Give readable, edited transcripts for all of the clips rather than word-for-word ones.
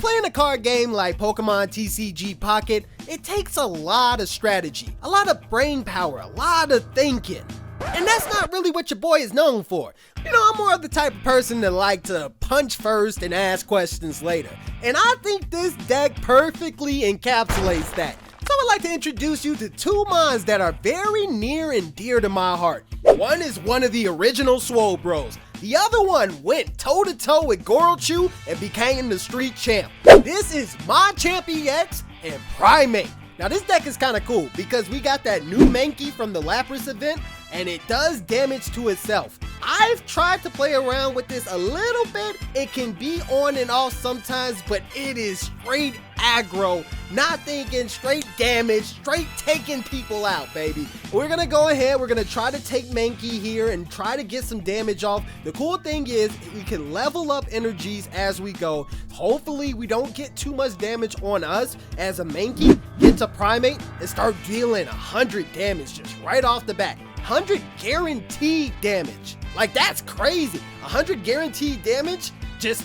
playing a card game like Pokemon TCG Pocket, it takes a lot of strategy, a lot of brain power, a lot of thinking. And that's not really what your boy is known for. You know, I'm more of the type of person that like to punch first and ask questions later. And I think this deck perfectly encapsulates that. So I'd like to introduce you to two mons that are very near and dear to my heart. One is one of the original Swole Bros. The other one went toe-to-toe with Gorochu and became the street champ. This is Machamp EX and Primeape. Now this deck is kind of cool because we got that new Mankey from the Lapras event and it does damage to itself. I've tried to play around with this a little bit. It can be on and off sometimes, but it is straight aggro, not thinking, straight damage, straight taking people out, baby. We're gonna go ahead, we're gonna try to take Mankey here and try to get some damage off. The cool thing is we can level up energies as we go. Hopefully we don't get too much damage on us as a Mankey gets a Primeape and start dealing 100 damage just right off the bat. 100 guaranteed damage. Like, that's crazy. 100 guaranteed damage? Just,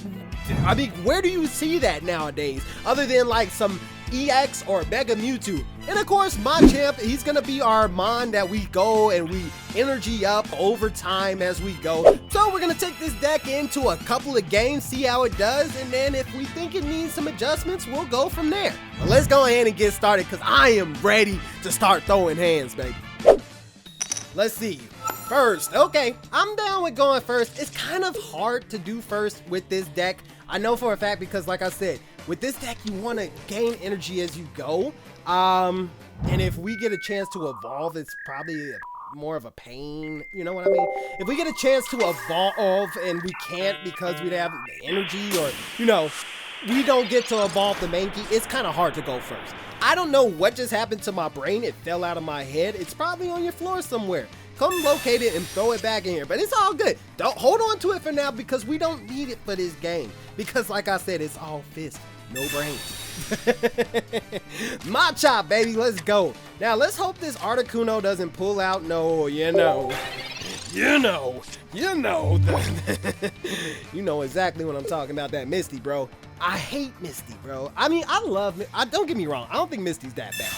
I mean, where do you see that nowadays? Other than like some EX or Mega Mewtwo. And of course, Machamp, he's gonna be our mon that we go and we energy up over time as we go. So we're gonna take this deck into a couple of games, see how it does, and then if we think it needs some adjustments, we'll go from there. But let's go ahead and get started because I am ready to start throwing hands, baby. Let's see. First, okay, I'm down with going first. It's kind of hard to do first with this deck. I know for a fact because, like I said, with this deck, you want to gain energy as you go. And if we get a chance to evolve, it's probably more of a pain. You know what I mean? If we get a chance to evolve and we can't because we have the energy or, you know, we don't get to evolve the Mankey, it's kind of hard to go first. I don't know what just happened to my brain. It fell out of my head. It's probably on your floor somewhere. Come locate it and throw it back in here. But it's all good. Don't hold on to it for now because we don't need it for this game. Because like I said, it's all fist, no brains. Machamp, baby, let's go. Now let's hope this Articuno doesn't pull out no, you know exactly what I'm talking about, that Misty, bro. I hate Misty, bro. I mean, I love it. Don't get me wrong. I don't think Misty's that bad.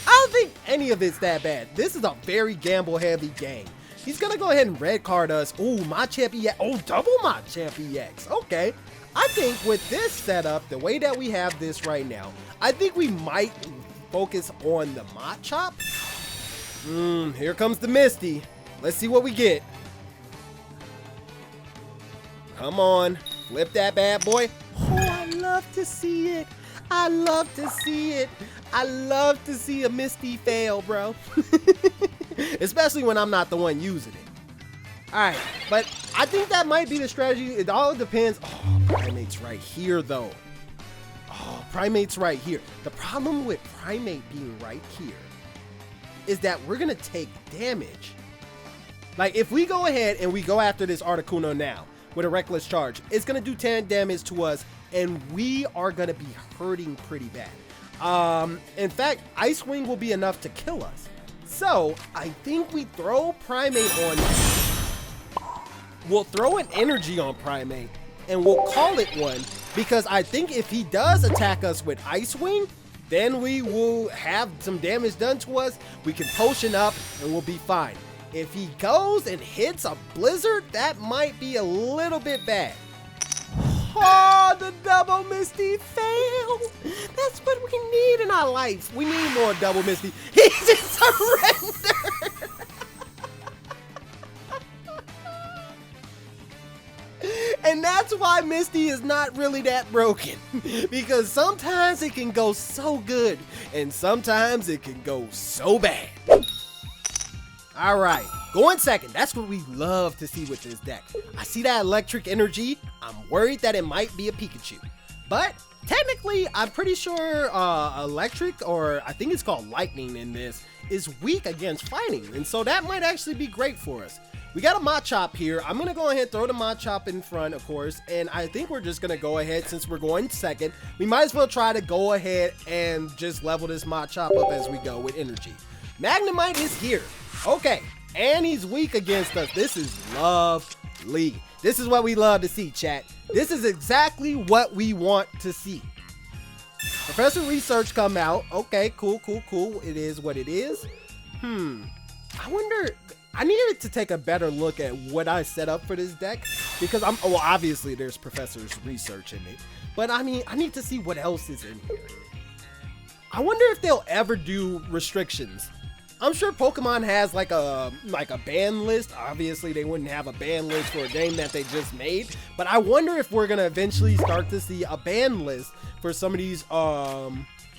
I don't think any of it's that bad. This is a very gamble-heavy game. He's gonna go ahead and red card us. Ooh, Machamp EX. Oh, double Machamp EX. Okay. I think with this setup, the way that we have this right now, I think we might focus on the Machamp. Here comes the Misty. Let's see what we get. Come on. Flip that bad boy. Oh, I love to see it. I love to see it. I love to see a Misty fail, bro. Especially when I'm not the one using it. Alright, but I think that might be the strategy. It all depends. Oh, Primate's right here, though. Oh, Primate's right here. The problem with Primeape being right here is that we're going to take damage. Like, if we go ahead and we go after this Articuno now with a Reckless Charge, it's going to do 10 damage to us, and we are going to be hurting pretty bad. In fact, Ice Wing will be enough to kill us. So, I think we throw Primeape on. We'll throw an energy on Primeape, and we'll call it one, because I think if he does attack us with Ice Wing, then we will have some damage done to us. We can potion up, and we'll be fine. If he goes and hits a Blizzard, that might be a little bit bad. Oh, the double Misty fail. That's what we need in our life. We need more double Misty. He just surrendered. And that's why Misty is not really that broken. Because sometimes it can go so good, and sometimes it can go so bad. Alright, going second. That's what we love to see with this deck. I see that electric energy. I'm worried that it might be a Pikachu. But technically, I'm pretty sure electric, or I think it's called lightning in this, is weak against fighting. And so that might actually be great for us. We got a Machamp here. I'm going to go ahead and throw the Machamp in front, of course. And I think we're just going to go ahead, since we're going second, we might as well try to go ahead and just level this Machamp up as we go with energy. Magnemite is here. Okay, and he's weak against us. This is lovely. This is what we love to see, chat. This is exactly what we want to see. Professor Research come out. Okay, cool, cool, cool. It is what it is. I wonder, I needed to take a better look at what I set up for this deck because well, obviously there's Professor's Research in it, but I mean, I need to see what else is in here. I wonder if they'll ever do restrictions. I'm sure Pokemon has like a ban list. Obviously, they wouldn't have a ban list for a game that they just made, but I wonder if we're gonna eventually start to see a ban list for some of these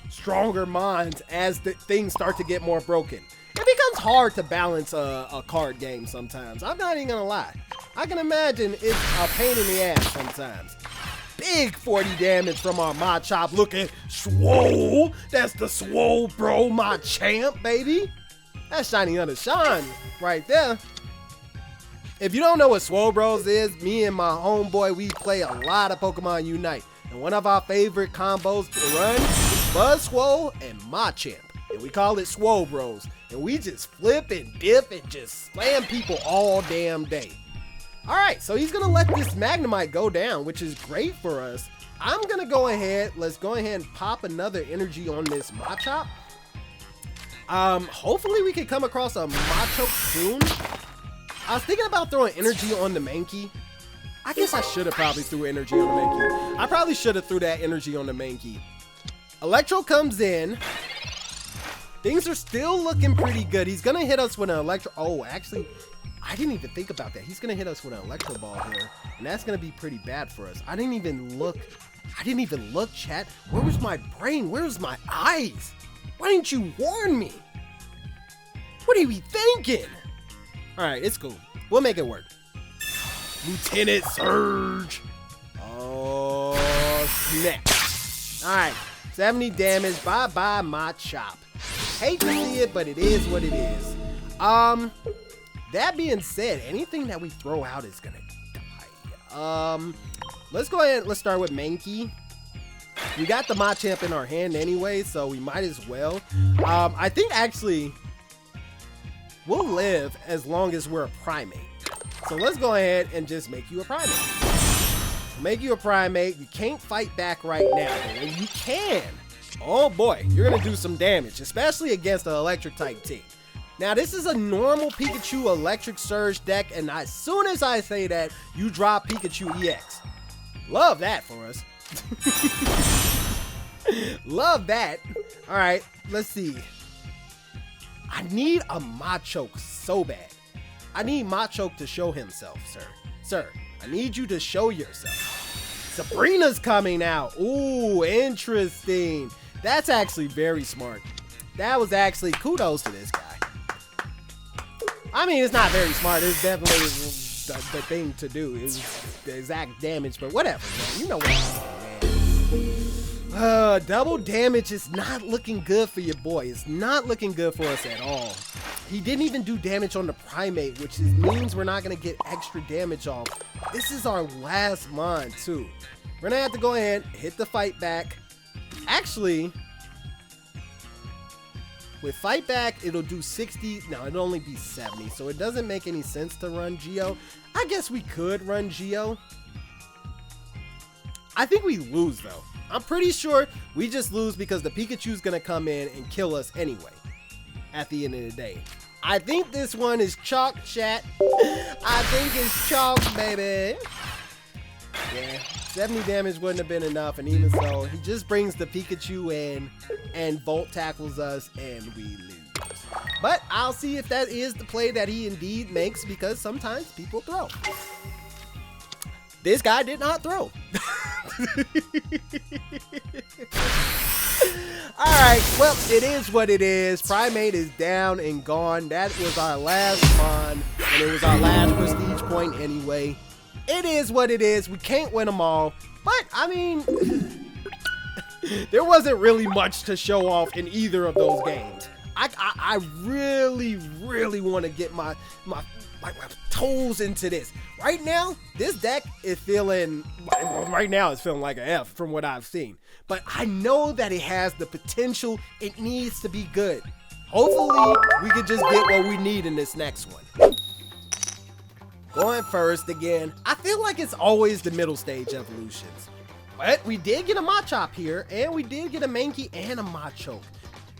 stronger mons as the things start to get more broken. It becomes hard to balance a card game sometimes. I'm not even gonna lie. I can imagine it's a pain in the ass sometimes. Big 40 damage from our Machamp looking swole. That's the swole bro Machamp, baby. That's shiny under shine right there. If you don't know what Swole Bros is, me and my homeboy, we play a lot of Pokemon Unite. And one of our favorite combos to run is Buzz Swole and Machamp. And we call it Swole Bros. And we just flip and dip and just slam people all damn day. Alright, so he's going to let this Magnemite go down, which is great for us. I'm going to go ahead, let's go ahead and pop another energy on this Machamp. Hopefully we can come across a Machoke soon. I was thinking about throwing energy on the Mankey. I guess I should have probably threw energy on the Mankey. I probably should have threw that energy on the Mankey. Electro comes in. Things are still looking pretty good. He's gonna hit us with an Electro. Oh, actually, I didn't even think about that. He's gonna hit us with an Electro Ball here, and that's gonna be pretty bad for us. I didn't even look, chat. Where was my brain? Where was my eyes? Why didn't you warn me? What are we thinking? All right, it's cool. We'll make it work. Lieutenant Surge. Oh, snap. All right, 70 damage. Bye-bye, Machamp. Hate to see it, but it is what it is. That being said, anything that we throw out is gonna die. Let's go ahead. Let's start with Mankey. We got the Machamp in our hand anyway, so we might as well. I think actually we'll live as long as we're a Primeape. So let's go ahead and just make you a Primeape. Make you a Primeape. You can't fight back right now, but when you can, oh boy, you're gonna do some damage, especially against an electric type team. Now this is a normal Pikachu Electric Surge deck, and as soon as I say that, you drop Pikachu EX. Love that for us. Love that. All right, let's see. I need a Machoke so bad. I need Machoke to show himself, sir. Sir, I need you to show yourself. Sabrina's coming out. Ooh, interesting. That's actually very smart. That was actually kudos to this guy. I mean, it's not very smart. It's definitely the thing to do. It's the exact damage, but whatever, man. You know what I'm saying, man. Double damage is not looking good for your boy. It's not looking good for us at all. He didn't even do damage on the Primeape, which means we're not going to get extra damage off. This is our last mon, too. We're going to have to go ahead, hit the fight back. Actually, with fight back, it'll do 60. No, it'll only be 70, so it doesn't make any sense to run Geo. I guess we could run Geo. I think we lose, though. I'm pretty sure we just lose because the Pikachu's going to come in and kill us anyway at the end of the day. I think this one is chalk, chat. I think it's chalk, baby. Yeah, 70 damage wouldn't have been enough, and even so, he just brings the Pikachu in and Volt tackles us, and we lose. But I'll see if that is the play that he indeed makes, because sometimes people throw. This guy did not throw. Alright, well, it is what it is. Primeape is down and gone. That was our last mon, and it was our last prestige point anyway. It is what it is. We can't win them all, but I mean, there wasn't really much to show off in either of those games. I really want to get my toes into this. Right now, this deck is feeling, right now it's feeling like an F from what I've seen. But I know that it has the potential. It needs to be good. Hopefully, we can just get what we need in this next one. Going first again. I feel like it's always the middle stage evolutions. But we did get a Machamp here, and we did get a Mankey and a Machoke.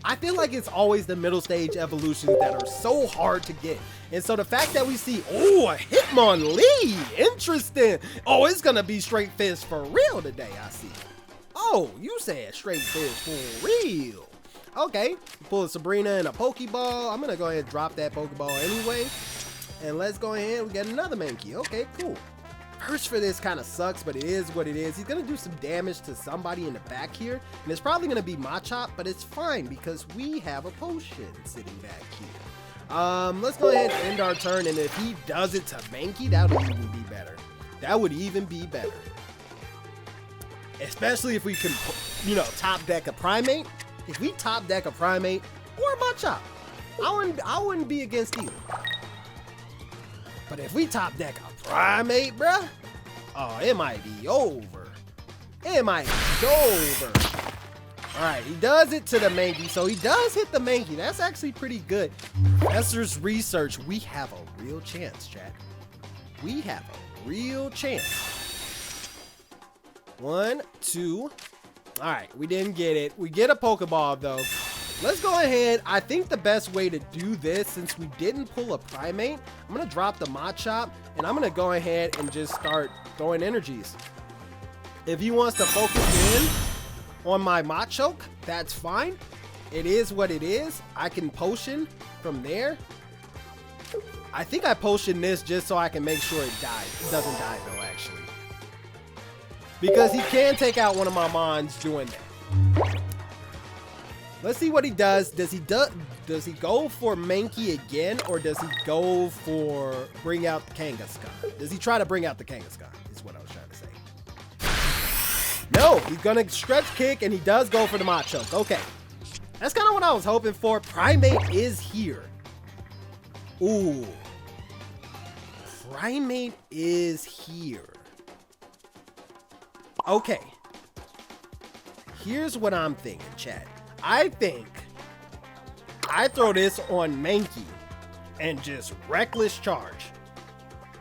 I feel like it's always the middle stage evolutions that are so hard to get. And so the fact that we see, oh, a Hitmonlee, interesting. Oh, it's gonna be straight fish for real today, I see. Oh, you said straight fish for real. Okay, pull a Sabrina and a Pokeball. I'm gonna go ahead and drop that Pokeball anyway. And let's go ahead, we get another Mankey. Okay, cool. First for this kind of sucks, but it is what it is. He's gonna do some damage to somebody in the back here, and it's probably gonna be Machamp, but it's fine because we have a potion sitting back here. Let's go ahead and end our turn, and if he does it to Mankey, that would even be better. That would even be better. Especially if we can, you know, top deck a Primeape. If we top deck a Primeape or a Machamp, I wouldn't be against either. But if we top deck a Primeape, bruh, oh, it might be over. It might be over. All right, he does it to the Mankey, so he does hit the Mankey. That's actually pretty good. Professor's research, we have a real chance, chat. We have a real chance. 1, 2. All right, we didn't get it. We get a Pokeball, though. Let's go ahead. I think the best way to do this, since we didn't pull a Primeape, I'm going to drop the Machamp, and I'm going to go ahead and just start throwing energies. If he wants to focus in on my Machoke, that's fine. It is what it is. I can potion from there. I think I potion this just so I can make sure it dies. It doesn't die, though, actually. Because he can take out one of my Mons doing that. Let's see what he does. Does he go for Mankey again, or does he go for bring out the Kangaskhan? Does he try to bring out the Kangaskhan? Is what I was trying to say. No, he's gonna stretch kick, and he does go for the Machoke. Okay, that's kind of what I was hoping for. Primeape is here. Ooh, Primeape is here. Okay, here's what I'm thinking, chat. I think I throw this on Mankey and just reckless charge.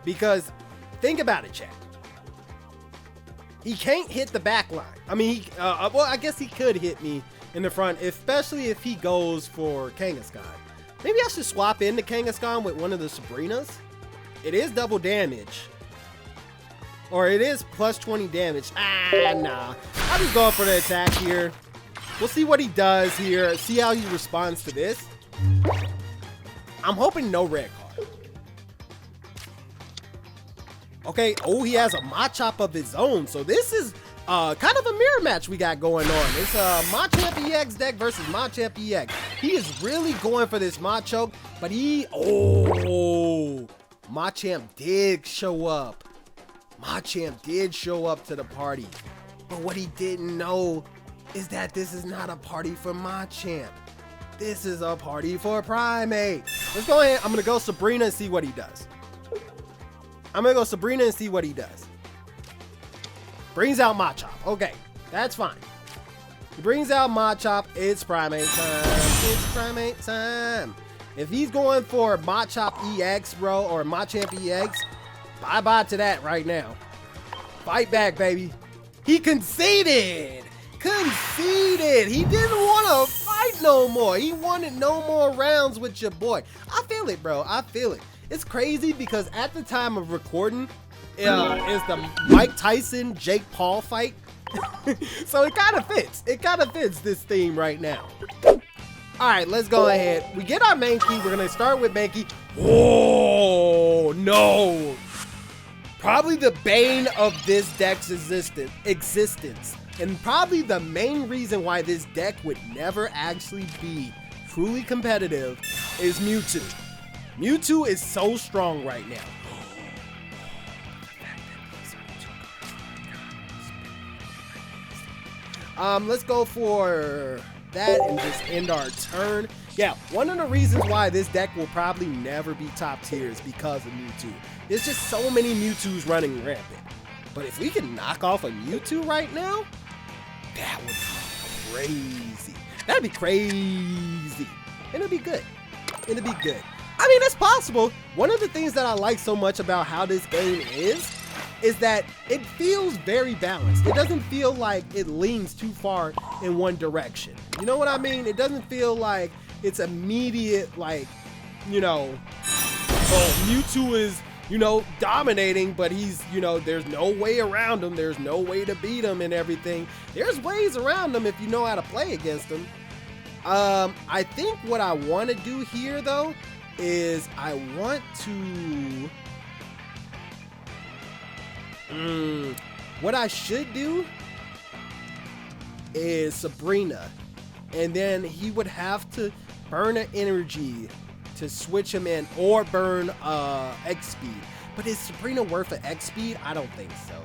Because think about it, chat. He can't hit the back line. I mean, well, I guess he could hit me in the front, especially if he goes for Kangaskhan. Maybe I should swap in the Kangaskhan with one of the Sabrinas. It is double damage. Or it is plus 20 damage. Nah. I'm just going for the attack here. We'll see what he does here. See how he responds to this. I'm hoping no red card. Okay. Oh, he has a Machamp of his own. So this is kind of a mirror match we got going on. It's a Machamp EX deck versus Machamp EX. He is really going for this Machoke, but Machamp did show up. Machamp did show up to the party. But what he didn't know is that this is not a party for Machamp. This is a party for Primeape. Let's go ahead. I'm going to go Sabrina and see what he does. Brings out Machamp. Okay, that's fine. He brings out Machamp. It's Primeape time. It's Primeape time. If he's going for Machamp EX, bro, or Machamp EX, bye-bye to that right now. Fight back, baby. He conceded. He didn't want to fight no more. He wanted no more rounds with your boy. I feel it, bro. I feel it. It's crazy because at the time of recording is the Mike Tyson Jake Paul fight. So it kind of fits. It kind of fits this theme right now. All right, let's go ahead. We get our Mankey. We're going to start with Mankey. Oh, no. Probably the bane of this deck's existence. And probably the main reason why this deck would never actually be truly competitive is Mewtwo. Mewtwo is so strong right now. Let's go for that and just end our turn. Yeah, one of the reasons why this deck will probably never be top tier is because of Mewtwo. There's just so many Mewtwo's running rampant. But if we can knock off a Mewtwo right now, that would be crazy. That'd be crazy. And it'd be good. It'd be good. I mean, it's possible. One of the things that I like so much about how this game is is that it feels very balanced. It doesn't feel like it leans too far in one direction. You know what I mean? It doesn't feel like it's immediate, like, you know, oh, Mewtwo is, you know, dominating, but he's, you know, there's no way around him. There's no way to beat him and everything. There's ways around him if you know how to play against him. I think what I want to do here, though, is I want to... what I should do is Sabrina, and then he would have to burn an energy to switch him in, or burn X speed. But is Sabrina worth an X speed? I don't think so.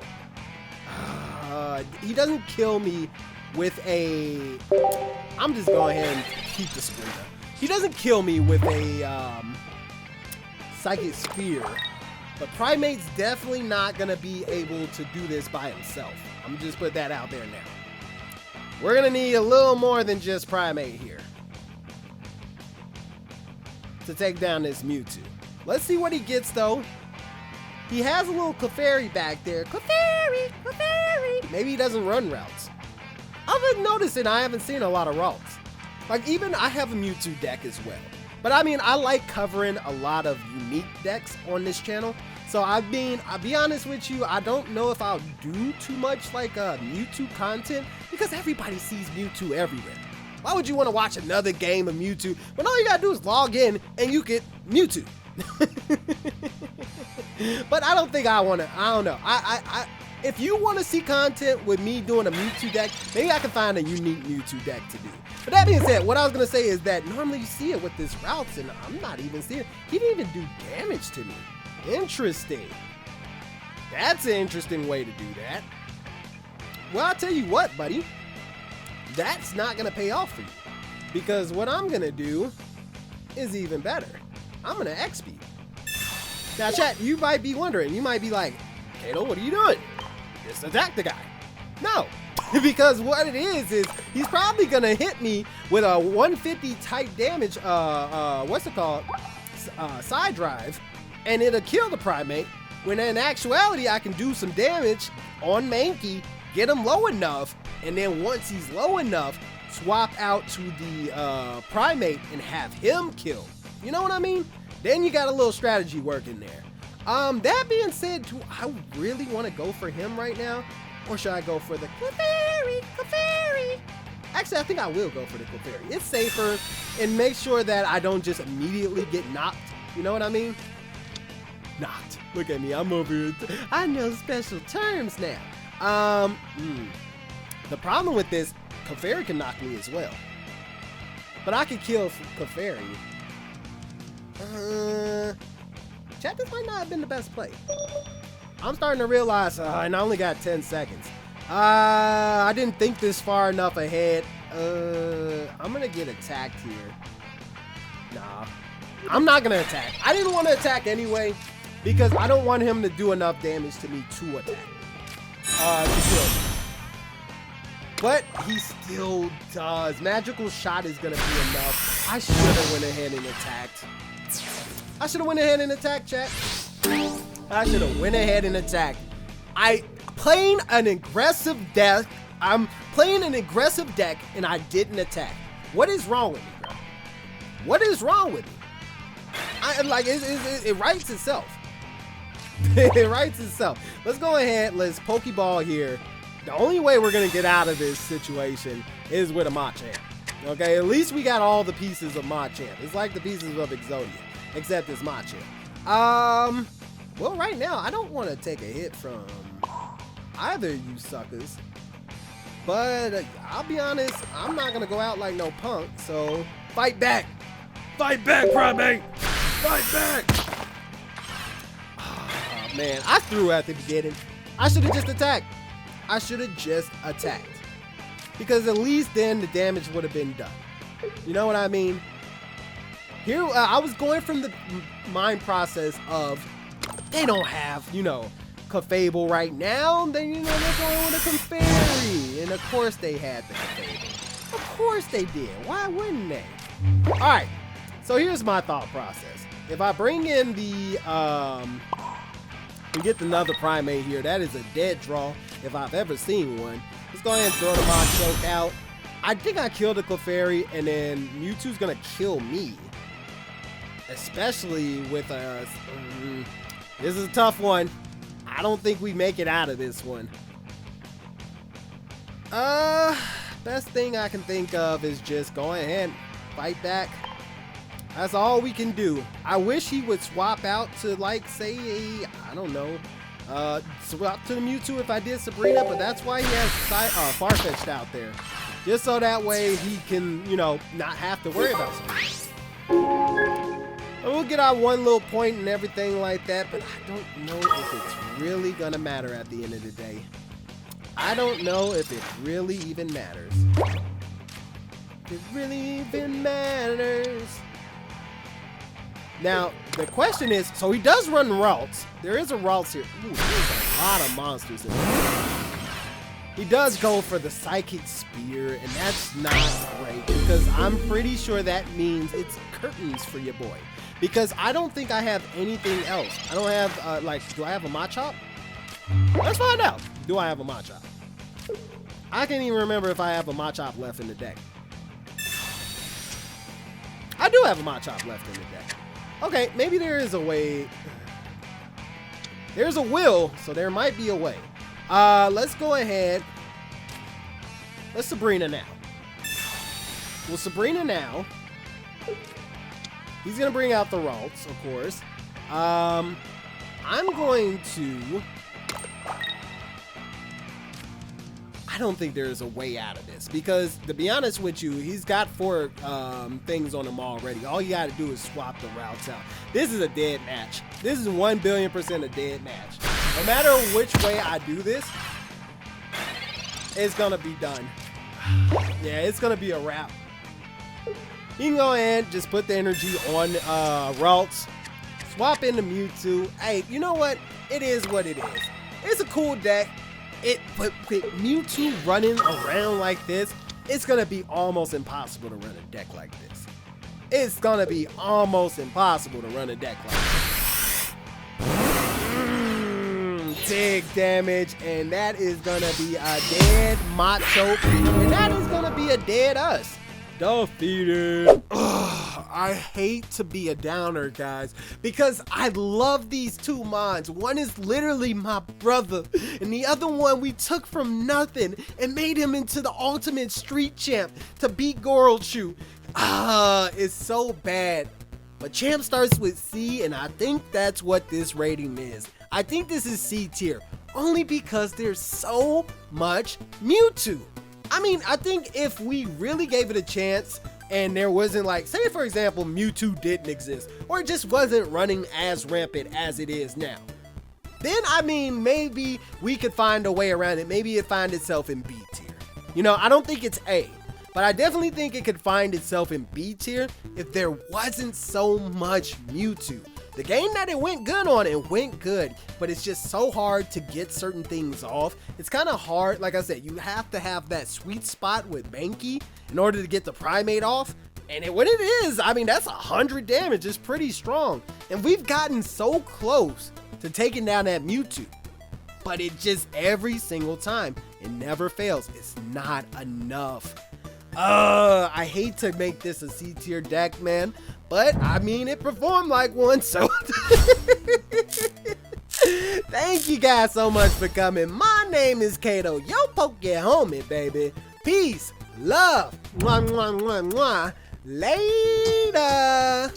He doesn't kill me with a... I'm just going ahead and keep the Sabrina. He doesn't kill me with a Psychic Spear. But Primeape's definitely not going to be able to do this by himself. I'm going to just put that out there now. We're going to need a little more than just Primeape here to take down this Mewtwo. Let's see what he gets, though. He has a little Clefairy back there. Clefairy, Clefairy. Maybe he doesn't run routes. I've been noticing I haven't seen a lot of routes. Like, even I have a Mewtwo deck as well. But I mean, I like covering a lot of unique decks on this channel. So I'll be honest with you, I don't know if I'll do too much like Mewtwo content, because everybody sees Mewtwo everywhere. Why would you want to watch another game of Mewtwo when all you gotta do is log in and you get Mewtwo? But I don't think I want to. I don't know. If you want to see content with me doing a Mewtwo deck, maybe I can find a unique Mewtwo deck to do. But that being said, what I was going to say is that normally you see it with this routes, and I'm not even seeing it. He didn't even do damage to me. Interesting. That's an interesting way to do that. Well, I'll tell you what, buddy. That's not going to pay off for you. Because what I'm going to do is even better. I'm going to X speed. Now, chat, you might be wondering. You might be like, Kato, what are you doing? Just attack the guy. No. Because what it is he's probably gonna hit me with a 150 type damage, what's it called? Side drive, and it'll kill the Primeape. When in actuality, I can do some damage on Mankey, get him low enough, and then once he's low enough, swap out to the Primeape and have him killed. You know what I mean? Then you got a little strategy working there. That being said, do I really want to go for him right now? Or should I go for the Clefairy? Clefairy? Actually, I think I will go for the Clefairy. It's safer, and make sure that I don't just immediately get knocked. You know what I mean? Knocked. Look at me. I'm over here. I know special terms now. The problem with this, Clefairy can knock me as well. But I can kill Clefairy. Chat, this might not have been the best play. I'm starting to realize, and I only got 10 seconds. I didn't think this far enough ahead. I'm gonna get attacked here. Nah, I'm not gonna attack. I didn't want to attack anyway, because I don't want him to do enough damage to me to attack. To kill me. But he still does. Magical shot is gonna be enough. I should have went ahead and attacked. I should have went ahead and attacked, chat. I should have went ahead and attacked. I'm playing an aggressive deck and I didn't attack. What is wrong with me, bro? What is wrong with me? It writes itself. It writes itself. Let's go ahead. Let's Pokeball here. The only way we're going to get out of this situation is with a Machamp. Okay, at least we got all the pieces of Machamp. It's like the pieces of Exodia, except it's Machamp. Well, right now, I don't want to take a hit from either of you suckers. But I'll be honest, I'm not going to go out like no punk. So, fight back. Fight back, Primeape. Fight back. Oh, man, I threw at the beginning. I should have just attacked. I should have just attacked. Because at least then the damage would have been done. You know what I mean? Here, I was going from the mind process of, they don't have, you know, Clefable right now. Then, you know, they're going with a Clefairy. And of course they had the Clefable. Of course they did. Why wouldn't they? All right. So here's my thought process. If I bring in the We get another Primeape here. That is a dead draw if I've ever seen one. Let's go ahead and throw the Machamp out. I think I killed the Clefairy, and then Mewtwo's gonna kill me. Especially with us. This is a tough one. I don't think we make it out of this one. Best thing I can think of is just go ahead and fight back. That's all we can do. I wish he would swap out to, like, say, I don't know, swap to the Mewtwo if I did Sabrina, but that's why he has Farfetch'd out there. Just so that way he can, you know, not have to worry about Sabrina. And we'll get our one little point and everything like that, but I don't know if it's really gonna matter at the end of the day. I don't know if it really even matters. If it really even matters. Now, the question is, so he does run routes. There is a routes here. Ooh, there's a lot of monsters in there. He does go for the Psychic Spear, and that's not great because I'm pretty sure that means it's curtains for your boy. Because I don't think I have anything else. I don't have, like, do I have a Machamp? Let's find out. Do I have a Machamp? I can't even remember if I have a Machamp left in the deck. I do have a Machamp left in the deck. Okay, maybe there is a way. There's a will, so there might be a way. Let's go ahead. Let's Sabrina now. Well, Sabrina now. He's gonna bring out the Ralts, of course. I'm going to. I don't think there is a way out of this because, to be honest with you, he's got 4 things on him already. All you got to do is swap the routes out. This is a dead match. This is 1,000,000,000% a dead match. No matter which way I do this, it's gonna be done. Yeah, it's gonna be a wrap. You can go ahead, just put the energy on routes, swap into Mewtwo. Hey, you know what? It is what it is. It's a cool deck. But with Mewtwo running around like this, it's gonna be almost impossible to run a deck like this. It's gonna be almost impossible to run a deck like this. Big damage, and that is gonna be a dead Machamp, and that is gonna be a dead us. Defeated. I hate to be a downer, guys, because I love these 2 mons. One is literally my brother, and the other one we took from nothing and made him into the ultimate street champ to beat Gorochu. It's so bad. But champ starts with C, and I think that's what this rating is. I think this is C tier, only because there's so much Mewtwo. I mean, I think if we really gave it a chance and there wasn't, like, say for example, Mewtwo didn't exist or it just wasn't running as rampant as it is now, then I mean, maybe we could find a way around it. Maybe it find itself in B tier. You know, I don't think it's A, but I definitely think it could find itself in B tier if there wasn't so much Mewtwo. The game that it went good on, it went good, but it's just so hard to get certain things off. It's kind of hard, like I said, you have to have that sweet spot with Banky in order to get the Primeape off. And when it is, I mean, that's 100 damage. It's pretty strong. And we've gotten so close to taking down that Mewtwo, but it just every single time, it never fails. It's not enough. I hate to make this a C tier deck, man, but I mean, it performed like one, so thank you guys so much for coming. My name is Kato, yo poke your homie, baby. Peace, love, mwah, mwah, mwah, mwah. Later.